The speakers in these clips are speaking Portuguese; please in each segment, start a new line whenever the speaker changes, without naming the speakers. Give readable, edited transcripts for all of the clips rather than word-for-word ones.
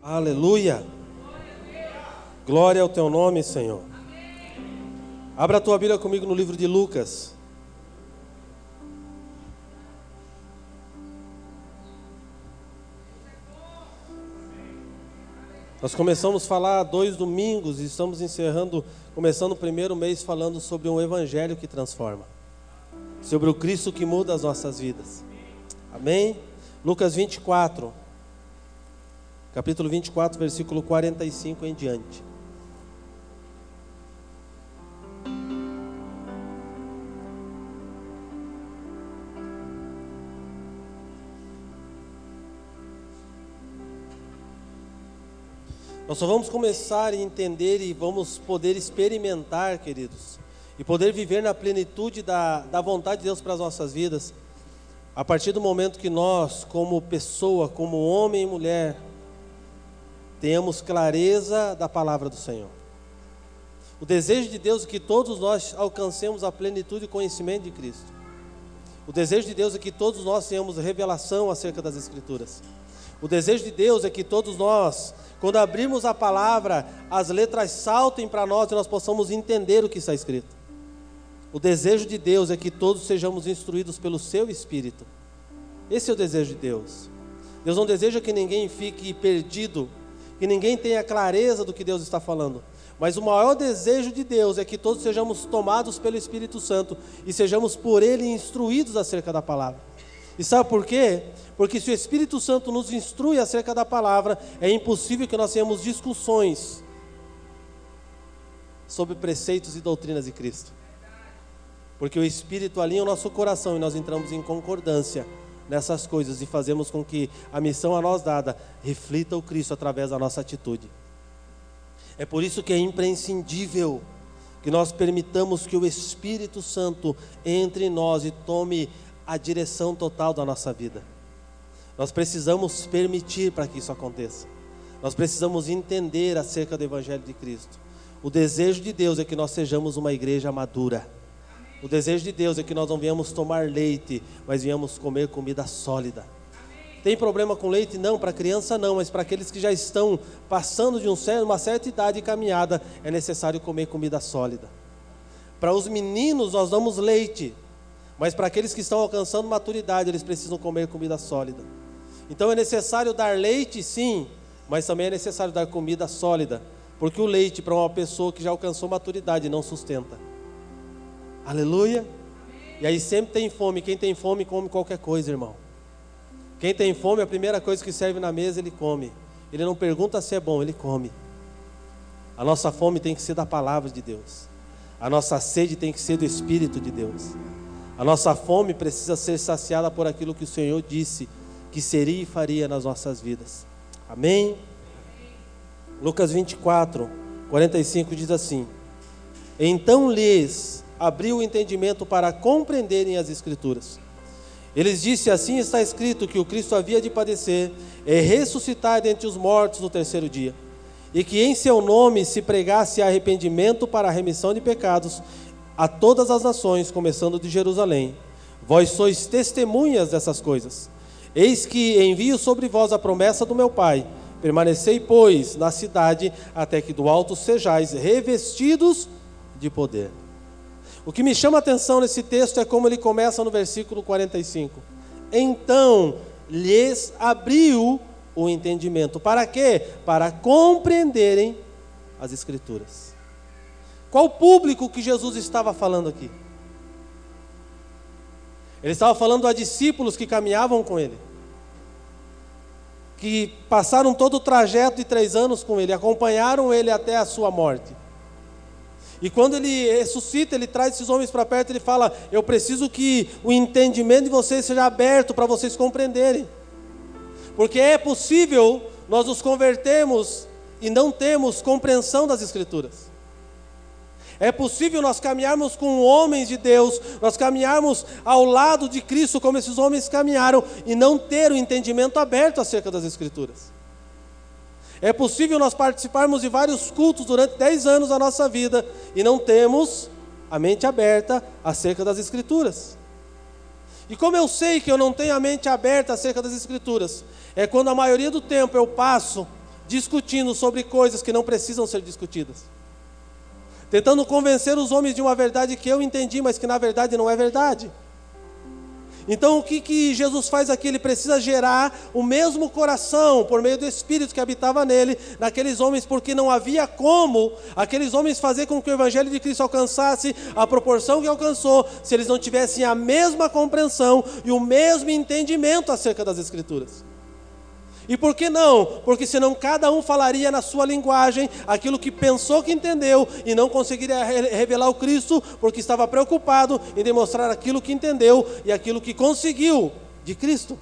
Aleluia. Glória ao teu nome, Senhor. Abra a tua Bíblia comigo no livro de Lucas. Nós começamos a falar há 2 domingos e estamos começando o primeiro mês falando sobre um evangelho que transforma. Sobre o Cristo que muda as nossas vidas. Amém? Lucas 24. Capítulo 24, versículo 45 em diante. Nós só vamos começar a entender e vamos poder experimentar, queridos, e poder viver na plenitude da vontade de Deus para as nossas vidas, a partir do momento que nós, como pessoa, como homem e mulher, tenhamos clareza da palavra do Senhor. O desejo de Deus é que todos nós alcancemos a plenitude e conhecimento de Cristo. O desejo de Deus é que todos nós tenhamos revelação acerca das Escrituras. O desejo de Deus é que todos nós, quando abrirmos a palavra, as letras saltem para nós e nós possamos entender o que está escrito. O desejo de Deus é que todos sejamos instruídos pelo seu Espírito. Esse é o desejo de Deus. Deus não deseja que ninguém fique perdido, que ninguém tenha clareza do que Deus está falando. Mas o maior desejo de Deus é que todos sejamos tomados pelo Espírito Santo e sejamos por Ele instruídos acerca da palavra. E sabe por quê? Porque se o Espírito Santo nos instrui acerca da palavra, é impossível que nós tenhamos discussões sobre preceitos e doutrinas de Cristo. Porque o Espírito alinha o nosso coração e nós entramos em concordância nessas coisas e fazemos com que a missão a nós dada reflita o Cristo através da nossa atitude. É por isso que é imprescindível que nós permitamos que o Espírito Santo entre em nós e tome a direção total da nossa vida. Nós precisamos permitir para que isso aconteça. Nós precisamos entender acerca do Evangelho de Cristo. O desejo de Deus é que nós sejamos uma igreja madura. O desejo de Deus é que nós não venhamos tomar leite, mas venhamos comer comida sólida. Tem problema com leite? Não, para criança não, mas para aqueles que já estão passando de uma certa idade e caminhada, é necessário comer comida sólida. Para os meninos nós damos leite, mas para aqueles que estão alcançando maturidade, eles precisam comer comida sólida. Então é necessário dar leite, sim, mas também é necessário dar comida sólida, porque o leite para uma pessoa que já alcançou maturidade não sustenta. Aleluia. E aí sempre tem fome. Quem tem fome come qualquer coisa, irmão. Quem tem fome, a primeira coisa que serve na mesa ele come. Ele não pergunta se é bom, ele come. A nossa fome tem que ser da palavra de Deus. A nossa sede tem que ser do Espírito de Deus. A nossa fome precisa ser saciada por aquilo que o Senhor disse que seria e faria nas nossas vidas. Amém? Lucas 24, 45 diz assim: Então lhes abriu o entendimento para compreenderem as Escrituras. Eles disse: assim está escrito que o Cristo havia de padecer e ressuscitar dentre os mortos no 3º dia, e que em seu nome se pregasse arrependimento para a remissão de pecados a todas as nações, começando de Jerusalém. Vós sois testemunhas dessas coisas. Eis que envio sobre vós a promessa do meu Pai. Permanecei, pois, na cidade, até que do alto sejais revestidos de poder. O que me chama a atenção nesse texto é como ele começa no versículo 45. Então lhes abriu o entendimento. Para quê? Para compreenderem as Escrituras. Qual o público que Jesus estava falando aqui? Ele estava falando a discípulos que caminhavam com ele, que passaram todo o trajeto de 3 anos com ele, acompanharam ele até a sua morte. E quando ele ressuscita, ele traz esses homens para perto, ele fala: eu preciso que o entendimento de vocês seja aberto para vocês compreenderem. Porque é possível nós nos convertermos e não termos compreensão das Escrituras. É possível nós caminharmos com homens de Deus, nós caminharmos ao lado de Cristo como esses homens caminharam e não ter o entendimento aberto acerca das Escrituras. É possível nós participarmos de vários cultos durante 10 anos da nossa vida e não termos a mente aberta acerca das Escrituras. E como eu sei que eu não tenho a mente aberta acerca das Escrituras? É quando a maioria do tempo eu passo discutindo sobre coisas que não precisam ser discutidas. Tentando convencer os homens de uma verdade que eu entendi, mas que na verdade não é verdade. Então o que Jesus faz aqui? Ele precisa gerar o mesmo coração, por meio do Espírito que habitava nele, naqueles homens, porque não havia como aqueles homens fazer com que o Evangelho de Cristo alcançasse a proporção que alcançou, se eles não tivessem a mesma compreensão e o mesmo entendimento acerca das Escrituras. E por que não? Porque senão cada um falaria na sua linguagem aquilo que pensou que entendeu e não conseguiria revelar o Cristo, porque estava preocupado em demonstrar aquilo que entendeu e aquilo que conseguiu de Cristo.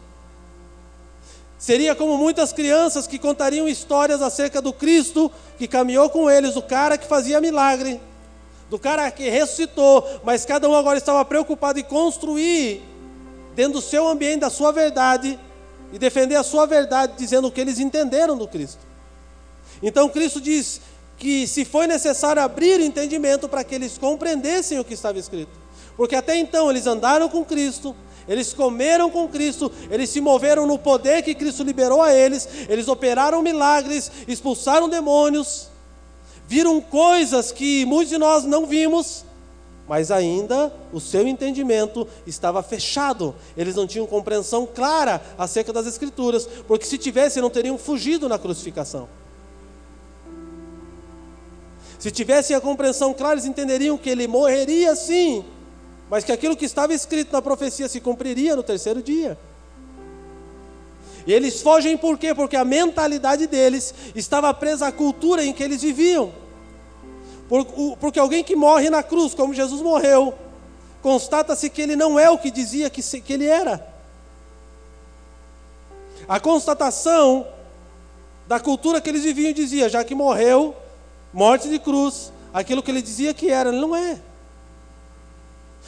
Seria como muitas crianças que contariam histórias acerca do Cristo que caminhou com eles, do cara que fazia milagre, do cara que ressuscitou, mas cada um agora estava preocupado em construir dentro do seu ambiente, da sua verdade, e defender a sua verdade, dizendo o que eles entenderam do Cristo. Então Cristo diz que se foi necessário abrir o entendimento para que eles compreendessem o que estava escrito. Porque até então eles andaram com Cristo, eles comeram com Cristo, eles se moveram no poder que Cristo liberou a eles, eles operaram milagres, expulsaram demônios, viram coisas que muitos de nós não vimos, mas ainda o seu entendimento estava fechado. Eles não tinham compreensão clara acerca das Escrituras, porque se tivessem, não teriam fugido na crucificação. Se tivessem a compreensão clara, eles entenderiam que ele morreria sim, mas que aquilo que estava escrito na profecia se cumpriria no terceiro dia. E eles fogem por quê? Porque a mentalidade deles estava presa à cultura em que eles viviam. Porque alguém que morre na cruz, como Jesus morreu, constata-se que ele não é o que dizia que ele era. A constatação da cultura que eles viviam dizia, já que morreu, morte de cruz, aquilo que ele dizia que era, ele não é.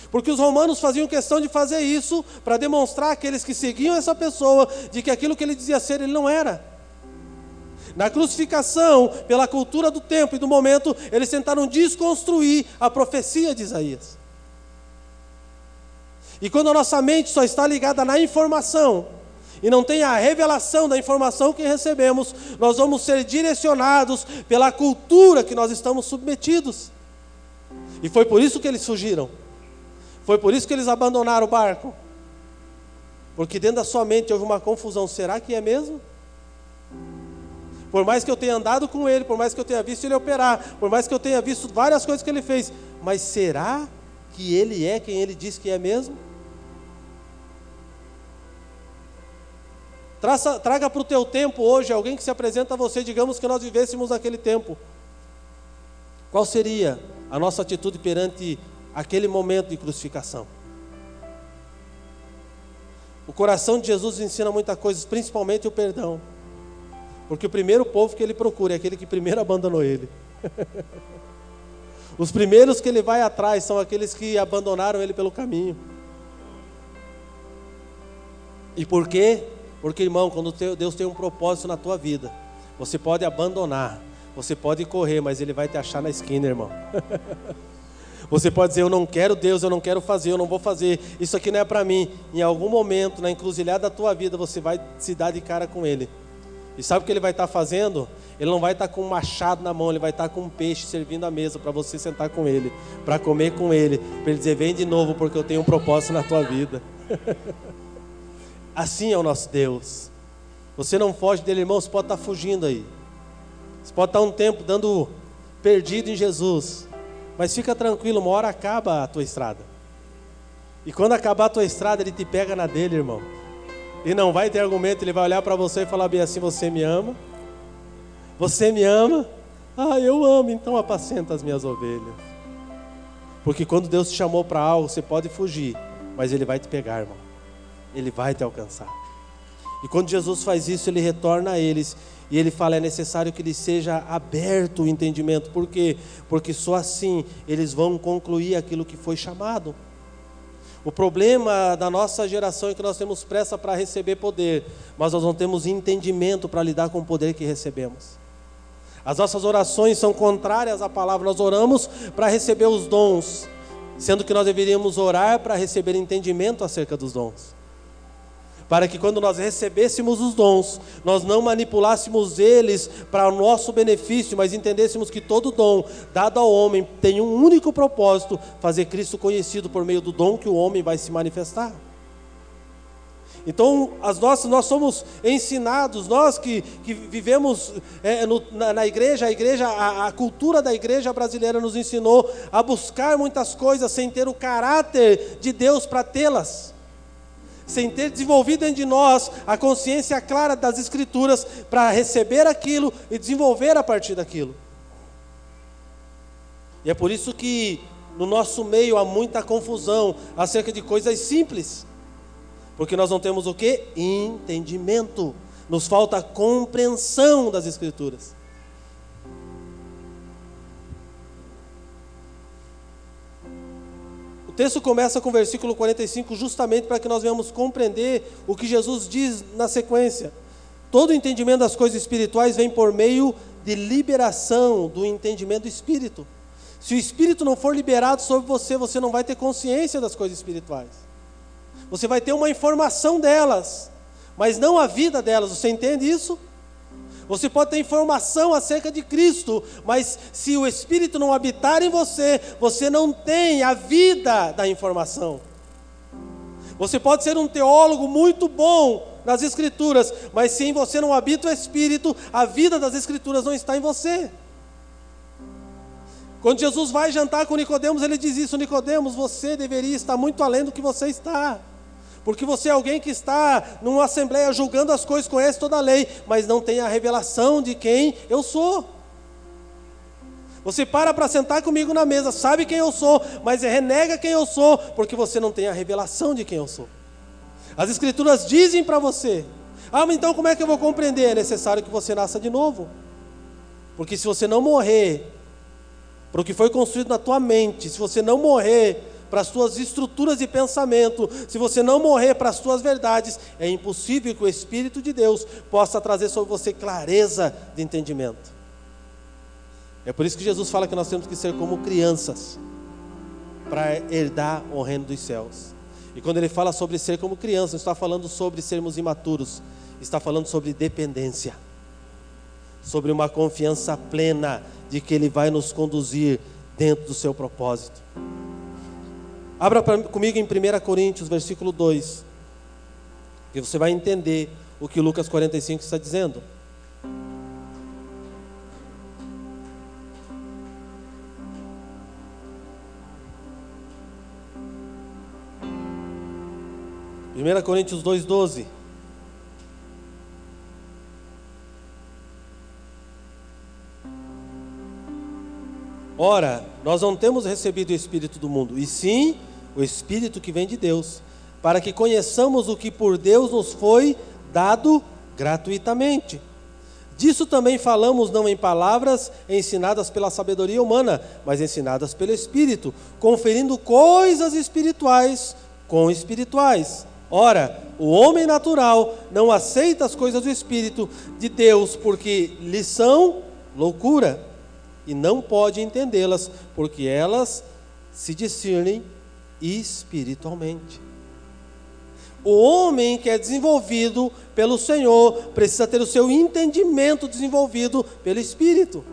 Porque os romanos faziam questão de fazer isso para demonstrar àqueles que seguiam essa pessoa de que aquilo que ele dizia ser, ele não era. Na crucificação, pela cultura do tempo e do momento, eles tentaram desconstruir a profecia de Isaías. E quando a nossa mente só está ligada na informação, e não tem a revelação da informação que recebemos, nós vamos ser direcionados pela cultura que nós estamos submetidos. E foi por isso que eles fugiram. Foi por isso que eles abandonaram o barco. Porque dentro da sua mente houve uma confusão. Será que é mesmo? Por mais que eu tenha andado com ele, por mais que eu tenha visto ele operar, por mais que eu tenha visto várias coisas que ele fez, mas será que ele é quem ele diz que é mesmo? Traga para o teu tempo hoje alguém que se apresenta a você, digamos que nós vivêssemos naquele tempo. Qual seria a nossa atitude perante aquele momento de crucificação? O coração de Jesus ensina muita coisa, principalmente o perdão. Porque o primeiro povo que ele procura é aquele que primeiro abandonou ele. Os primeiros que ele vai atrás são aqueles que abandonaram ele pelo caminho. E por quê? Porque, irmão, quando Deus tem um propósito na tua vida, você pode abandonar, você pode correr, mas ele vai te achar na esquina, irmão. Você pode dizer, eu não quero Deus, eu não quero fazer, eu não vou fazer, isso aqui não é para mim. Em algum momento, na encruzilhada da tua vida, você vai se dar de cara com ele. E sabe o que ele vai estar fazendo? Ele não vai estar com um machado na mão, ele vai estar com um peixe servindo à mesa para você sentar com ele, para comer com ele, para ele dizer, vem de novo porque eu tenho um propósito na tua vida. Assim é o nosso Deus. Você não foge dele, irmão, você pode estar fugindo aí. Você pode estar um tempo dando perdido em Jesus, mas fica tranquilo, uma hora acaba a tua estrada. E quando acabar a tua estrada, ele te pega na dele, irmão. E não vai ter argumento, ele vai olhar para você e falar bem assim, você me ama? Você me ama? Ah, eu amo, então apacenta as minhas ovelhas. Porque quando Deus te chamou para algo, você pode fugir, mas ele vai te pegar, irmão. Ele vai te alcançar. E quando Jesus faz isso, ele retorna a eles e ele fala, é necessário que lhes seja aberto o entendimento. Por quê? Porque só assim eles vão concluir aquilo que foi chamado. O problema da nossa geração é que nós temos pressa para receber poder, mas nós não temos entendimento para lidar com o poder que recebemos. As nossas orações são contrárias à palavra. Nós oramos para receber os dons, sendo que nós deveríamos orar para receber entendimento acerca dos dons. para que quando nós recebêssemos os dons, nós não manipulássemos eles para o nosso benefício, mas entendêssemos que todo dom dado ao homem tem um único propósito: fazer Cristo conhecido por meio do dom que o homem vai se manifestar. Então, nós somos ensinados, nós que vivemos na igreja, a cultura da igreja brasileira nos ensinou a buscar muitas coisas sem ter o caráter de Deus para tê-las, sem ter desenvolvido dentro de nós a consciência clara das Escrituras para receber aquilo e desenvolver a partir daquilo. E é por isso que no nosso meio há muita confusão acerca de coisas simples. Porque nós não temos o quê? Entendimento. Nos falta compreensão das Escrituras. O texto começa com o versículo 45, justamente para que nós venhamos compreender o que Jesus diz na sequência. Todo o entendimento das coisas espirituais vem por meio de liberação do entendimento do Espírito. Se o Espírito não for liberado sobre você, você não vai ter consciência das coisas espirituais. Você vai ter uma informação delas, mas não a vida delas. Você entende isso? Você pode ter informação acerca de Cristo, mas se o Espírito não habitar em você, você não tem a vida da informação. Você pode ser um teólogo muito bom nas Escrituras, mas se em você não habita o Espírito, a vida das Escrituras não está em você. Quando Jesus vai jantar com Nicodemos, ele diz isso: Nicodemos, você deveria estar muito além do que você está. Porque você é alguém que está numa assembleia julgando as coisas, conhece toda a lei, mas não tem a revelação de quem eu sou. Você para sentar comigo na mesa, sabe quem eu sou, mas renega quem eu sou, porque você não tem a revelação de quem eu sou. As Escrituras dizem para você: ah, mas então como é que eu vou compreender? É necessário que você nasça de novo. Porque se você não morrer para o que foi construído na tua mente, se você não morrer para as tuas estruturas de pensamento, se você não morrer para as tuas verdades, é impossível que o Espírito de Deus possa trazer sobre você clareza de entendimento. É por isso que Jesus fala que nós temos que ser como crianças para herdar o reino dos céus. E quando ele fala sobre ser como criança, não está falando sobre sermos imaturos, está falando sobre dependência, sobre uma confiança plena de que ele vai nos conduzir dentro do seu propósito. Abra comigo em 1 Coríntios, versículo 2, que você vai entender o que Lucas 45 está dizendo. Primeira Coríntios 2:12. Ora, nós não temos recebido o Espírito do mundo, e sim o Espírito que vem de Deus, para que conheçamos o que por Deus nos foi dado gratuitamente. Disso também falamos não em palavras ensinadas pela sabedoria humana, mas ensinadas pelo Espírito, conferindo coisas espirituais com espirituais. Ora, o homem natural não aceita as coisas do Espírito de Deus, porque lhe são loucura, e não pode entendê-las, porque elas se discernem espiritualmente. O homem que é desenvolvido pelo Senhor precisa ter o seu entendimento desenvolvido pelo Espírito.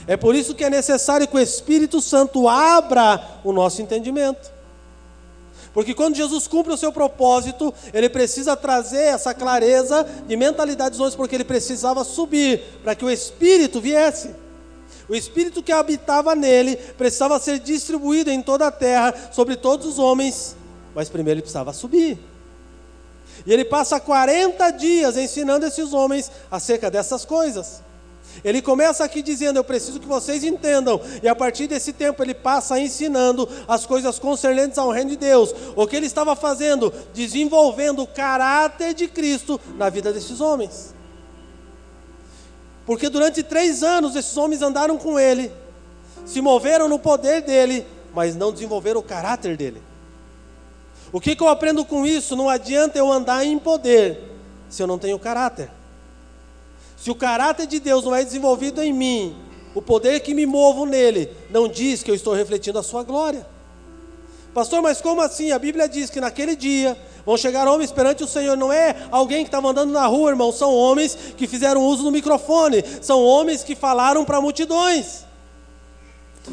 É por isso que é necessário que o Espírito Santo abra o nosso entendimento. Porque quando Jesus cumpre o seu propósito, ele precisa trazer essa clareza de mentalidades, porque ele precisava subir para que o Espírito viesse. O Espírito que habitava nele precisava ser distribuído em toda a terra, sobre todos os homens, mas primeiro ele precisava subir. E ele passa 40 dias ensinando esses homens acerca dessas coisas. Ele começa aqui dizendo: eu preciso que vocês entendam. E a partir desse tempo ele passa ensinando as coisas concernentes ao reino de Deus. O que ele estava fazendo? Desenvolvendo o caráter de Cristo na vida desses homens. Porque durante 3 anos esses homens andaram com ele, se moveram no poder dele, mas não desenvolveram o caráter dele. O que eu aprendo com isso? Não adianta eu andar em poder se eu não tenho caráter. Se o caráter de Deus não é desenvolvido em mim, o poder que me movo nele não diz que eu estou refletindo a sua glória. Pastor, mas como assim? A Bíblia diz que naquele dia Vão chegar homens perante o Senhor. Não é alguém que estava andando na rua, irmão. São homens que fizeram uso do microfone. São homens que falaram para multidões.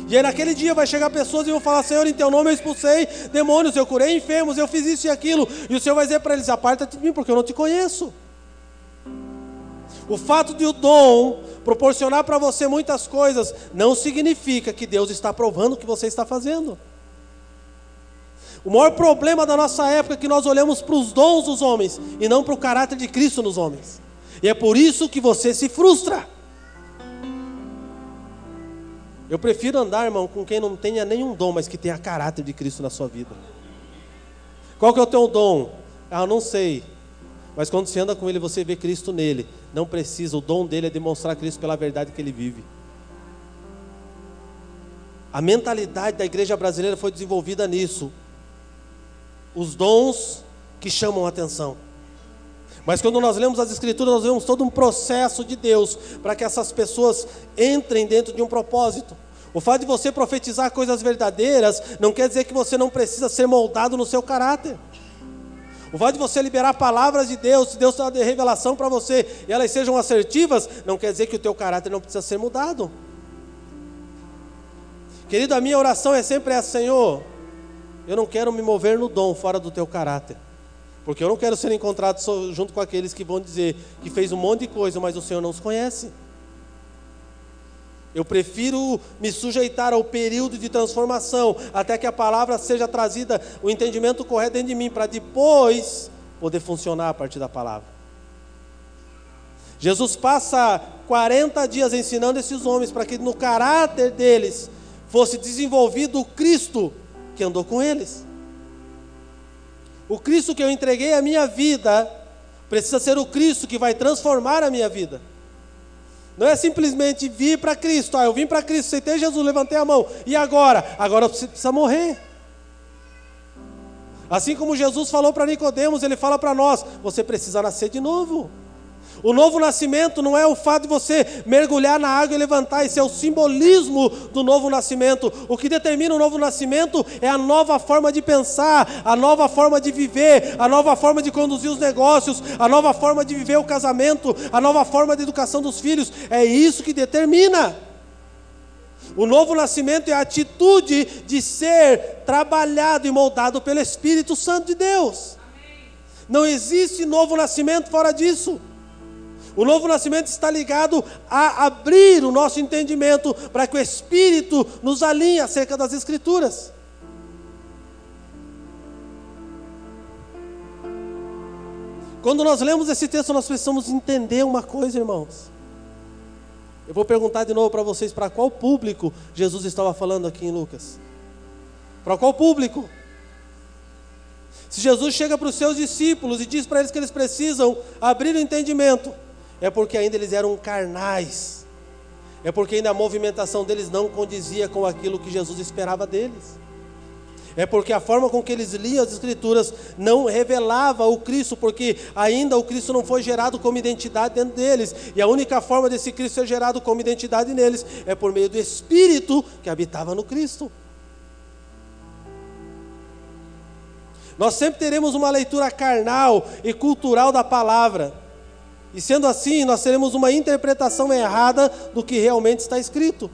E aí naquele dia vai chegar pessoas e vão falar: Senhor, em teu nome eu expulsei demônios, eu curei enfermos, eu fiz isso e aquilo. E o Senhor vai dizer para eles: aparta-te de mim, porque eu não te conheço. O fato de o dom proporcionar para você muitas coisas não significa que Deus está aprovando o que você está fazendo. O maior problema da nossa época é que nós olhamos para os dons dos homens e não para o caráter de Cristo nos homens. E é por isso que você se frustra. Eu prefiro andar, irmão, com quem não tenha nenhum dom, mas que tenha caráter de Cristo na sua vida. Qual que é o teu dom? Eu não sei. Mas quando você anda com ele, você vê Cristo nele. Não precisa, o dom dele é demonstrar Cristo pela verdade que ele vive. A mentalidade da igreja brasileira foi desenvolvida nisso. Os dons que chamam a atenção. Mas quando nós lemos as Escrituras, nós vemos todo um processo de Deus para que essas pessoas entrem dentro de um propósito. O fato de você profetizar coisas verdadeiras não quer dizer que você não precisa ser moldado no seu caráter. O fato de você liberar palavras de Deus, se Deus dá revelação para você e elas sejam assertivas, não quer dizer que o teu caráter não precisa ser mudado. Querido, a minha oração é sempre essa: Senhor, eu não quero me mover no dom fora do teu caráter. Porque eu não quero ser encontrado junto com aqueles que vão dizer que fez um monte de coisa, mas o Senhor não os conhece. Eu prefiro me sujeitar ao período de transformação, até que a palavra seja trazida, o entendimento correto dentro de mim, para depois poder funcionar a partir da palavra. Jesus passa 40 dias ensinando esses homens, para que no caráter deles fosse desenvolvido o Cristo que andou com eles. O Cristo que eu entreguei a minha vida, precisa ser o Cristo que vai transformar a minha vida. Não é simplesmente vir para Cristo. Eu vim para Cristo, aceitei Jesus, levantei a mão. E agora? Agora você precisa morrer. Assim como Jesus falou para Nicodemos, Ele fala para nós: você precisa nascer de novo. O novo nascimento não é o fato de você mergulhar na água e levantar. Isso é o simbolismo do novo nascimento. O que determina o novo nascimento é a nova forma de pensar, a nova forma de viver, a nova forma de conduzir os negócios, a nova forma de viver o casamento, a nova forma de educação dos filhos. É isso que determina. O novo nascimento é a atitude de ser trabalhado e moldado pelo Espírito Santo de Deus. Não existe novo nascimento fora disso. O novo nascimento está ligado a abrir o nosso entendimento para que o Espírito nos alinhe acerca das Escrituras. Quando nós lemos esse texto, nós precisamos entender uma coisa, irmãos. Eu vou perguntar de novo para vocês: para qual público Jesus estava falando aqui em Lucas? Para qual público? Se Jesus chega para os seus discípulos e diz para eles que eles precisam abrir o entendimento, é porque ainda eles eram carnais. É porque ainda a movimentação deles não condizia com aquilo que Jesus esperava deles. É porque a forma com que eles liam as Escrituras não revelava o Cristo, porque ainda o Cristo não foi gerado como identidade dentro deles. E a única forma desse Cristo ser gerado como identidade neles é por meio do Espírito que habitava no Cristo. Nós sempre teremos uma leitura carnal e cultural da palavra. E sendo assim, nós teremos uma interpretação errada do que realmente está escrito.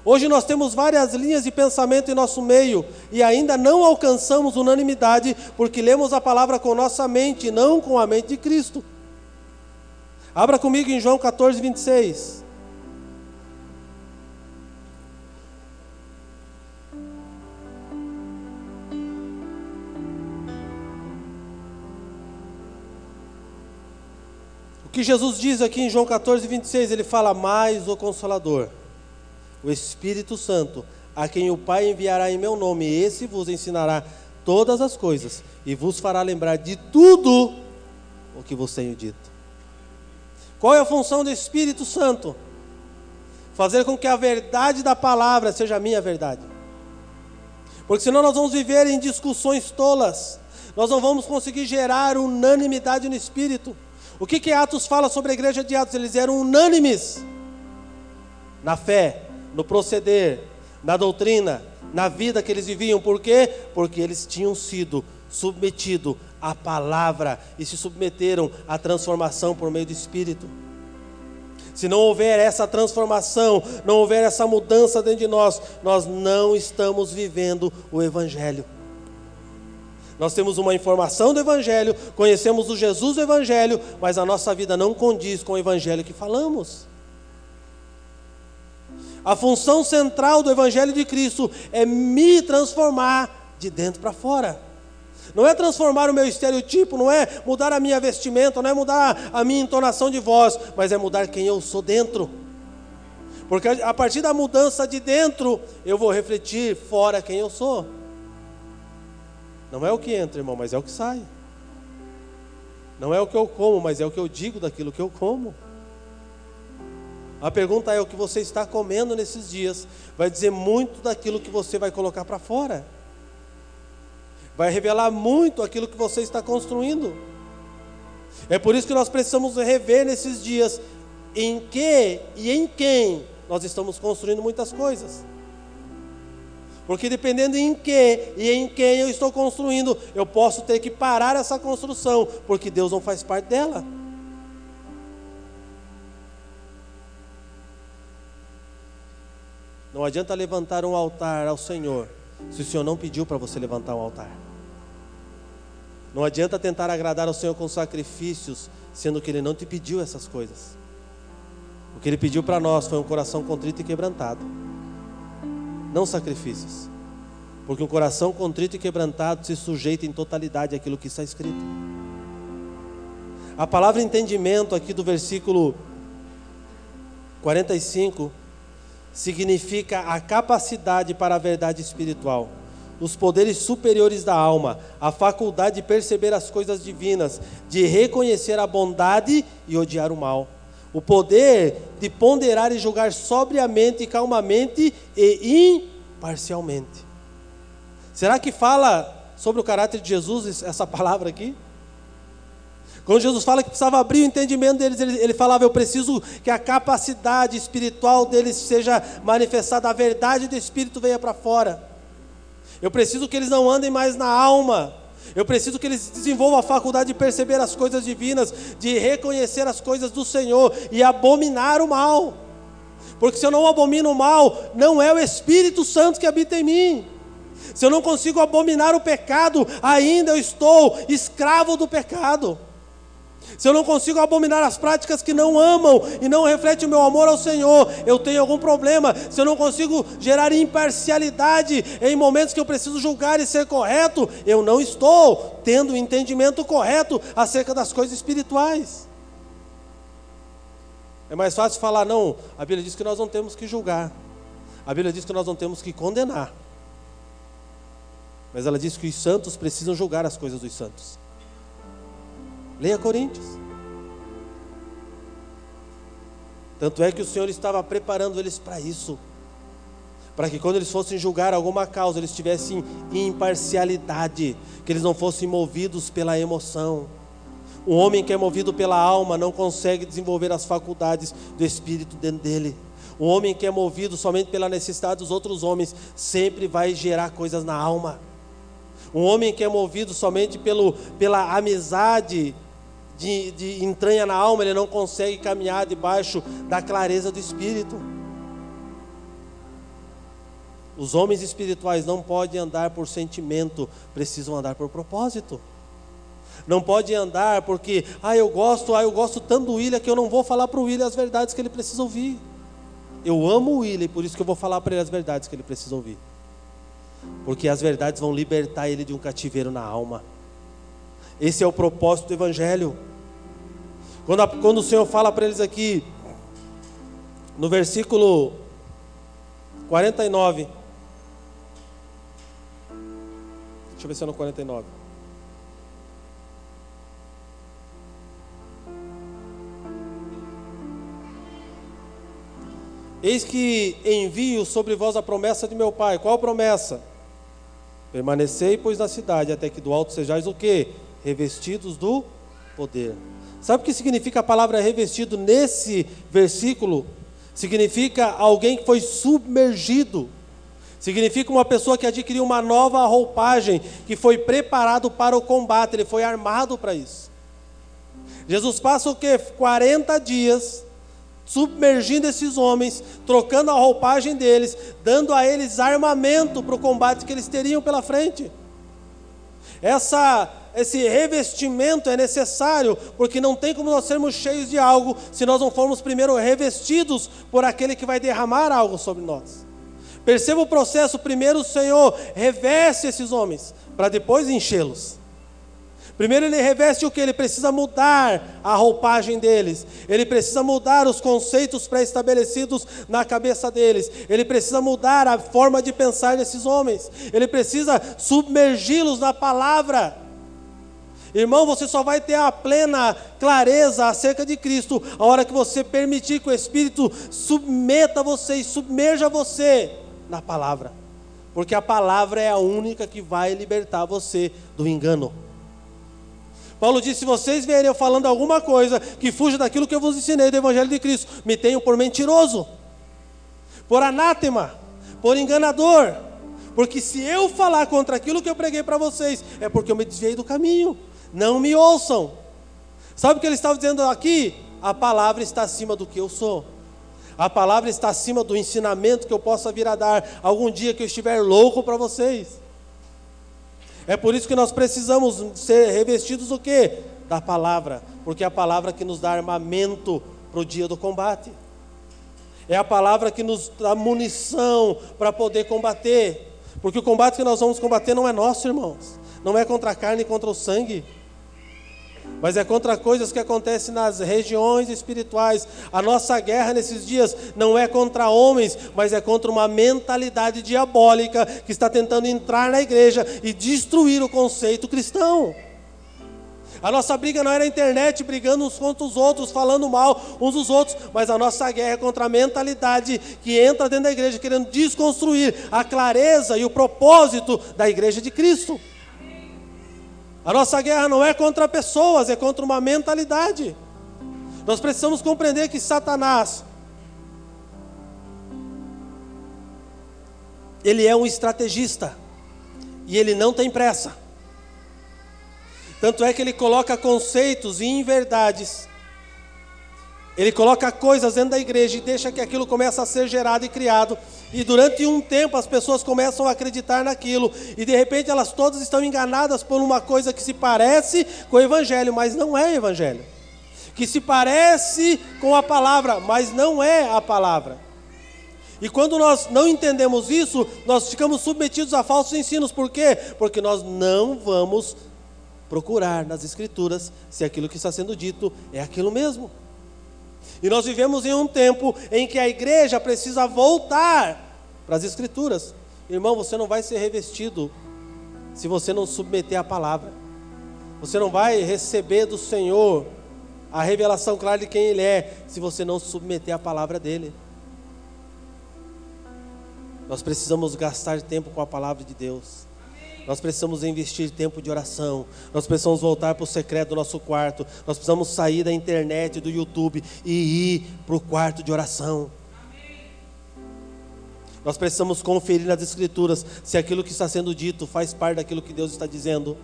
Hoje nós temos várias linhas de pensamento em nosso meio e ainda não alcançamos unanimidade porque lemos a palavra com nossa mente, não com a mente de Cristo. Abra comigo em João 14, 26. O que Jesus diz aqui em João 14, 26, ele fala: mais o Consolador, o Espírito Santo, a quem o Pai enviará em meu nome, esse vos ensinará todas as coisas e vos fará lembrar de tudo o que vos tenho dito. Qual é a função do Espírito Santo? Fazer com que a verdade da palavra seja a minha verdade. Porque senão nós vamos viver em discussões tolas, nós não vamos conseguir gerar unanimidade no Espírito. O que Atos fala sobre a igreja de Atos? Eles eram unânimes na fé, no proceder, na doutrina, na vida que eles viviam. Por quê? Porque eles tinham sido submetidos à palavra e se submeteram à transformação por meio do Espírito. Se não houver essa transformação, não houver essa mudança dentro de nós, nós não estamos vivendo o Evangelho. Nós temos uma informação do Evangelho, conhecemos o Jesus do Evangelho, mas a nossa vida não condiz com o Evangelho que falamos. A função central do Evangelho de Cristo é me transformar de dentro para fora. Não é transformar o meu estereotipo, não é mudar a minha vestimenta, não é mudar a minha entonação de voz, mas é mudar quem eu sou dentro. Porque a partir da mudança de dentro, eu vou refletir fora quem eu sou. Não é o que entra, irmão, mas é o que sai. Não é o que eu como, mas é o que eu digo daquilo que eu como. A pergunta é: o que você está comendo nesses dias vai dizer muito daquilo que você vai colocar para fora. Vai revelar muito aquilo que você está construindo. É por isso que nós precisamos rever nesses dias em que e em quem nós estamos construindo muitas coisas. Porque dependendo em que e em quem eu estou construindo, eu posso ter que parar essa construção, porque Deus não faz parte dela. Não adianta levantar um altar ao Senhor, se o Senhor não pediu para você levantar um altar. Não adianta tentar agradar ao Senhor com sacrifícios, sendo que Ele não te pediu essas coisas. O que Ele pediu para nós foi um coração contrito e quebrantado. Não sacrifícios. Porque um coração contrito e quebrantado se sujeita em totalidade àquilo que está escrito. A palavra entendimento aqui do versículo 45 significa a capacidade para a verdade espiritual, os poderes superiores da alma, a faculdade de perceber as coisas divinas, de reconhecer a bondade e odiar o mal. O poder de ponderar e julgar sobriamente, calmamente e imparcialmente. Será que fala sobre o caráter de Jesus essa palavra aqui? Quando Jesus fala que precisava abrir o entendimento deles, ele falava: eu preciso que a capacidade espiritual deles seja manifestada, a verdade do Espírito venha para fora. Eu preciso que eles não andem mais na alma. Eu preciso que eles desenvolvam a faculdade de perceber as coisas divinas, de reconhecer as coisas do Senhor e abominar o mal. Porque se eu não abomino o mal, não é o Espírito Santo que habita em mim. Se eu não consigo abominar o pecado, ainda eu estou escravo do pecado. Se eu não consigo abominar as práticas que não amam e não refletem o meu amor ao Senhor, eu tenho algum problema. Se eu não consigo gerar imparcialidade em momentos que eu preciso julgar e ser correto, eu não estou tendo o entendimento correto acerca das coisas espirituais. É mais fácil falar: não, a Bíblia diz que nós não temos que julgar. A Bíblia diz que nós não temos que condenar. Mas ela diz que os santos precisam julgar as coisas dos santos. Leia Coríntios. Tanto é que o Senhor estava preparando eles para isso, para que quando eles fossem julgar alguma causa, eles tivessem imparcialidade, que eles não fossem movidos pela emoção. O homem que é movido pela alma não consegue desenvolver as faculdades do Espírito dentro dele. O homem que é movido somente pela necessidade dos outros homens sempre vai gerar coisas na alma. Um homem que é movido somente pela amizade de entranha na alma, ele não consegue caminhar debaixo da clareza do Espírito. Os homens espirituais não podem andar por sentimento, precisam andar por propósito. Não podem andar porque, eu gosto tanto do William que eu não vou falar para o William as verdades que ele precisa ouvir. Eu amo o William, por isso que eu vou falar para ele as verdades que ele precisa ouvir. Porque as verdades vão libertar ele de um cativeiro na alma. Esse é o propósito do Evangelho. Quando o Senhor fala para eles aqui, no versículo 49, deixa eu ver se é no 49. Eis que envio sobre vós a promessa de meu Pai. Qual promessa? Permanecei, pois, na cidade, até que do alto sejais o quê? Revestidos do poder. Sabe o que significa a palavra revestido nesse versículo? Significa alguém que foi submergido. Significa uma pessoa que adquiriu uma nova roupagem, que foi preparado para o combate, ele foi armado para isso. Jesus passa o quê? 40 dias submergindo esses homens, trocando a roupagem deles, dando a eles armamento para o combate que eles teriam pela frente. Esse revestimento é necessário, porque não tem como nós sermos cheios de algo, se nós não formos primeiro revestidos por aquele que vai derramar algo sobre nós. Perceba o processo, primeiro o Senhor reveste esses homens, para depois enchê-los. Primeiro ele reveste o que? Ele precisa mudar a roupagem deles. Ele precisa mudar os conceitos pré-estabelecidos na cabeça deles. Ele precisa mudar a forma de pensar desses homens. Ele precisa submergi-los na palavra. Irmão, você só vai ter a plena clareza acerca de Cristo a hora que você permitir que o Espírito submeta você e submerja você na palavra. Porque a palavra é a única que vai libertar você do engano. Paulo disse: se vocês verem eu falando alguma coisa que fuja daquilo que eu vos ensinei do Evangelho de Cristo, me tenham por mentiroso, por anátema, por enganador. Porque se eu falar contra aquilo que eu preguei para vocês, é porque eu me desviei do caminho. Não me ouçam. Sabe o que ele estava dizendo aqui? A palavra está acima do que eu sou. A palavra está acima do ensinamento que eu possa vir a dar algum dia que eu estiver louco para vocês. É por isso que nós precisamos ser revestidos do quê? Da palavra. Porque é a palavra que nos dá armamento para o dia do combate. É a palavra que nos dá munição para poder combater. Porque o combate que nós vamos combater não é nosso, irmãos. Não é contra a carne e contra o sangue. Mas é contra coisas que acontecem nas regiões espirituais. A nossa guerra nesses dias não é contra homens, mas é contra uma mentalidade diabólica que está tentando entrar na igreja e destruir o conceito cristão. A nossa briga não é na internet, brigando uns contra os outros, falando mal uns dos outros, mas a nossa guerra é contra a mentalidade que entra dentro da igreja, querendo desconstruir a clareza e o propósito da igreja de Cristo. A nossa guerra não é contra pessoas, é contra uma mentalidade. Nós precisamos compreender que Satanás, ele é um estrategista, e ele não tem pressa. Tanto é que ele coloca conceitos e inverdades, ele coloca coisas dentro da igreja e deixa que aquilo comece a ser gerado e criado. E durante um tempo as pessoas começam a acreditar naquilo. E de repente elas todas estão enganadas por uma coisa que se parece com o Evangelho, mas não é Evangelho. Que se parece com a palavra, mas não é a palavra. E quando nós não entendemos isso, nós ficamos submetidos a falsos ensinos. Por quê? Porque nós não vamos procurar nas Escrituras se aquilo que está sendo dito é aquilo mesmo. E nós vivemos em um tempo em que a igreja precisa voltar para as Escrituras. Irmão, você não vai ser revestido se você não submeter a palavra. Você não vai receber do Senhor a revelação clara de quem Ele é, se você não submeter a palavra dEle. Nós precisamos gastar tempo com a palavra de Deus. Nós precisamos investir tempo de oração. Nós precisamos voltar para o secreto do nosso quarto. Nós precisamos sair da internet, do YouTube e ir para o quarto de oração. Nós precisamos conferir nas Escrituras se aquilo que está sendo dito faz parte daquilo que Deus está dizendo,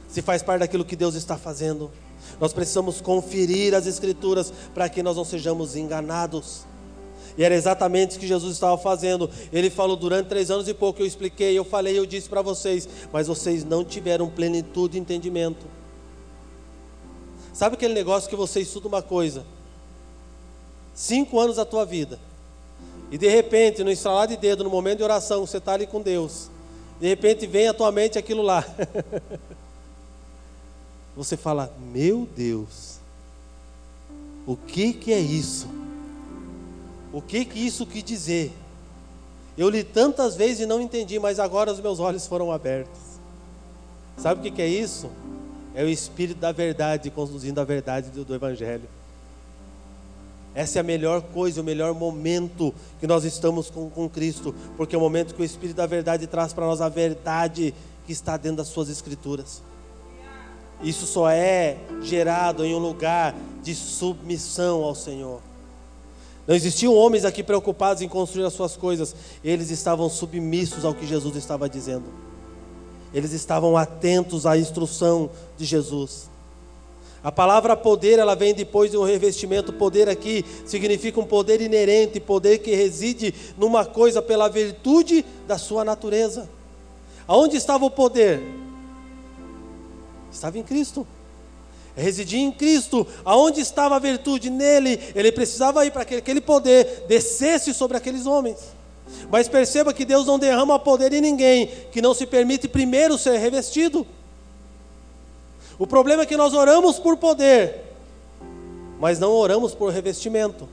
se faz parte daquilo que Deus está fazendo. Nós precisamos conferir as Escrituras para que nós não sejamos enganados. E era exatamente o que Jesus estava fazendo. Ele falou: durante 3 anos e pouco eu expliquei, eu falei, eu disse para vocês, mas vocês não tiveram plenitude de entendimento. Sabe aquele negócio que você estuda uma coisa 5 anos da tua vida, e de repente, no estralar de dedo, no momento de oração, você está ali com Deus, de repente vem à tua mente aquilo lá. Você fala: meu Deus, o que é isso? O que isso quis dizer? Eu li tantas vezes e não entendi, mas agora os meus olhos foram abertos. Sabe o que é isso? É o Espírito da verdade conduzindo a verdade do Evangelho. Essa é a melhor coisa, o melhor momento que nós estamos com Cristo, porque é o momento que o Espírito da verdade traz para nós a verdade que está dentro das suas Escrituras. Isso só é gerado em um lugar de submissão ao Senhor. Não existiam homens aqui preocupados em construir as suas coisas. Eles estavam submissos ao que Jesus estava dizendo. Eles estavam atentos à instrução de Jesus. A palavra poder, ela vem depois do revestimento. Poder aqui significa um poder inerente, poder que reside numa coisa pela virtude da sua natureza. Aonde estava o poder? Estava em Cristo. Residia em Cristo. Aonde estava a virtude? Nele. Ele precisava ir para que aquele poder descesse sobre aqueles homens. Mas perceba que Deus não derrama poder em ninguém que não se permite primeiro ser revestido. O problema é que nós oramos por poder, mas não oramos por revestimento.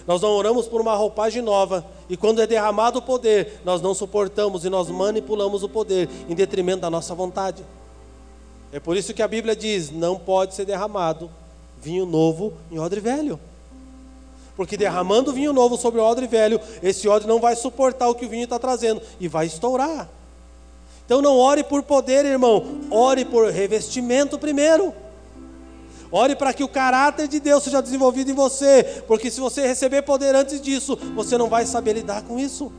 Nós não oramos por uma roupagem nova, e quando é derramado o poder, nós não suportamos e nós manipulamos o poder em detrimento da nossa vontade. É por isso que a Bíblia diz, não pode ser derramado vinho novo em odre velho. Porque derramando vinho novo sobre o odre velho, esse odre não vai suportar o que o vinho está trazendo e vai estourar. Então não ore por poder, irmão, ore por revestimento primeiro. Ore para que o caráter de Deus seja desenvolvido em você, porque se você receber poder antes disso, você não vai saber lidar com isso.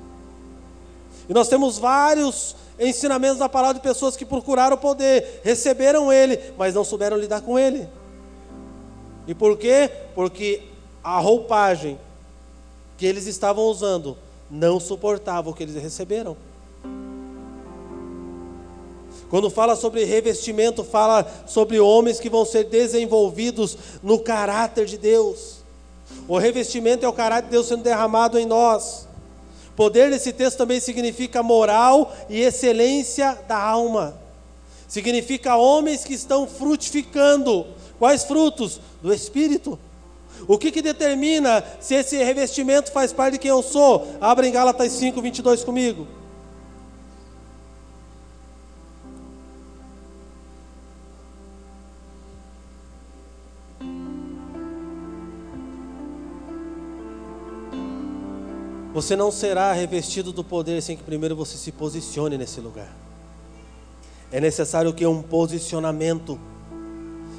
E nós temos vários ensinamentos da palavra de pessoas que procuraram o poder, receberam ele, mas não souberam lidar com ele. E por quê? Porque a roupagem que eles estavam usando não suportava o que eles receberam. Quando fala sobre revestimento, fala sobre homens que vão ser desenvolvidos no caráter de Deus. O revestimento é o caráter de Deus sendo derramado em nós. Poder nesse texto também significa moral e excelência da alma. Significa homens que estão frutificando. Quais frutos? Do Espírito. O que determina se esse revestimento faz parte de quem eu sou? Abra em Gálatas 5, 22 comigo. Você não será revestido do poder sem que primeiro você se posicione nesse lugar. É necessário que um posicionamento.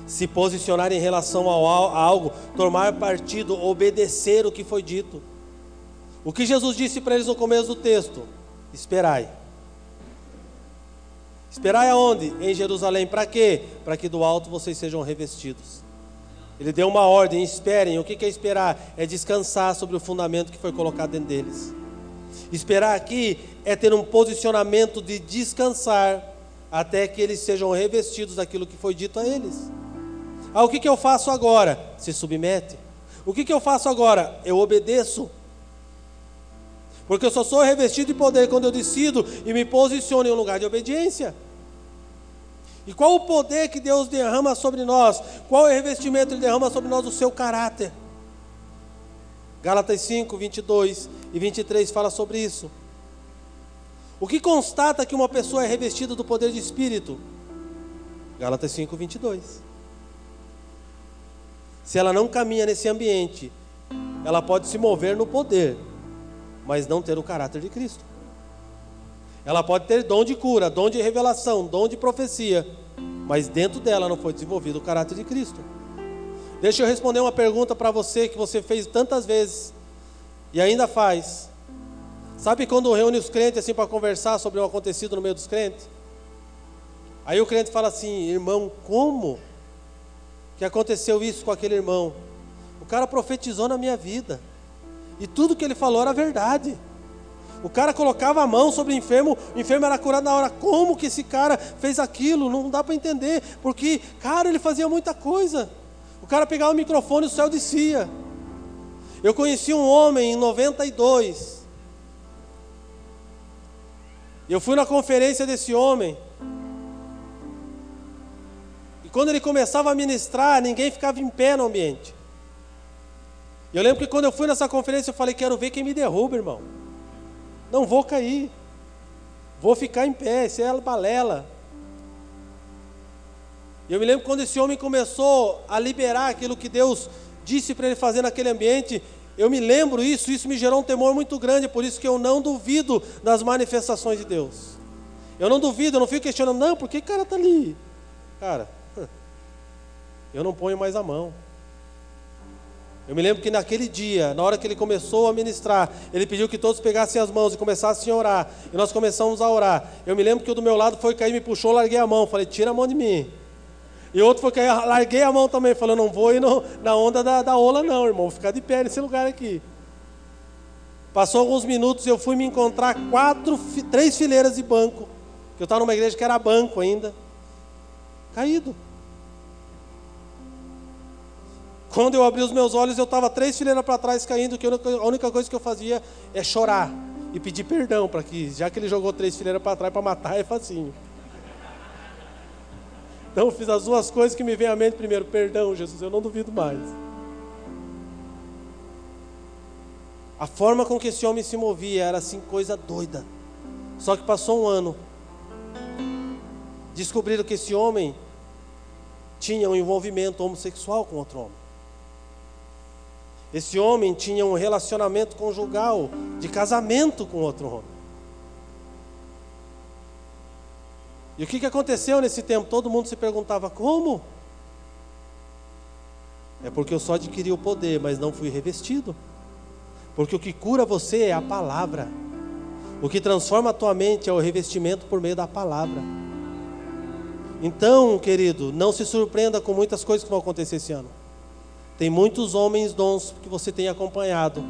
Se posicionar em relação a algo, tomar partido, obedecer o que foi dito. O que Jesus disse para eles no começo do texto? Esperai. Esperai aonde? Em Jerusalém. Para quê? Para que do alto vocês sejam revestidos. Ele deu uma ordem, esperem. O que é esperar? É descansar sobre o fundamento que foi colocado dentro deles. Esperar aqui é ter um posicionamento de descansar até que eles sejam revestidos daquilo que foi dito a eles. O que eu faço agora? Se submete. O que eu faço agora? Eu obedeço. Porque eu só sou revestido de poder quando eu decido e me posiciono em um lugar de obediência. E qual o poder que Deus derrama sobre nós? Qual é o revestimento que Ele derrama sobre nós? O seu caráter. Gálatas 5, 22 e 23 fala sobre isso. O que constata que uma pessoa é revestida do poder de Espírito? Gálatas 5, 22. Se ela não caminha nesse ambiente, ela pode se mover no poder, mas não ter o caráter de Cristo. Ela pode ter dom de cura, dom de revelação, dom de profecia, mas dentro dela não foi desenvolvido o caráter de Cristo. Deixa eu responder uma pergunta para você que você fez tantas vezes e ainda faz. Sabe quando reúne os crentes assim para conversar sobre o acontecido no meio dos crentes? Aí o crente fala assim: irmão, como que aconteceu isso com aquele irmão? O cara profetizou na minha vida e tudo que ele falou era verdade. O cara colocava a mão sobre o enfermo era curado na hora. Como que esse cara fez aquilo? Não dá para entender, porque, cara, ele fazia muita coisa. O cara pegava o microfone e o céu descia. Eu conheci um homem em 92. Eu fui na conferência desse homem. E quando ele começava a ministrar, ninguém ficava em pé no ambiente. Eu lembro que quando eu fui nessa conferência, eu falei: quero ver quem me derruba, irmão. Não vou cair, vou ficar em pé, isso é balela. E eu me lembro quando esse homem começou a liberar aquilo que Deus disse para ele fazer naquele ambiente, eu me lembro isso me gerou um temor muito grande, por isso que eu não duvido das manifestações de Deus. Eu não duvido, eu não fico questionando, não, por que o cara está ali? Cara, eu não ponho mais a mão. Eu me lembro que naquele dia, na hora que ele começou a ministrar, ele pediu que todos pegassem as mãos e começassem a orar. E nós começamos a orar. Eu me lembro que o do meu lado foi cair, me puxou, larguei a mão. Falei, tira a mão de mim. E outro foi cair, larguei a mão também. Falei, não vou ir na onda da ola não, irmão. Vou ficar de pé nesse lugar aqui. Passou alguns minutos, eu fui me encontrar 3 fileiras de banco. Eu estava numa igreja que era banco ainda. Caído. Quando eu abri os meus olhos, eu estava 3 fileiras para trás caindo, que a única coisa que eu fazia é chorar e pedir perdão, para que, já que ele jogou 3 fileiras para trás para matar, é facinho. Então eu fiz as 2 coisas que me vêm à mente primeiro. Perdão, Jesus, eu não duvido mais. A forma com que esse homem se movia era assim, coisa doida. Só que passou um ano. Descobriram que esse homem tinha um envolvimento homossexual com outro homem. Esse homem tinha um relacionamento conjugal, de casamento com outro homem. E o que aconteceu nesse tempo? Todo mundo se perguntava, como? É porque eu só adquiri o poder, mas não fui revestido. Porque o que cura você é a palavra. O que transforma a tua mente é o revestimento por meio da palavra. Então, querido, não se surpreenda com muitas coisas que vão acontecer esse ano. Tem muitos homens dons que você tem acompanhado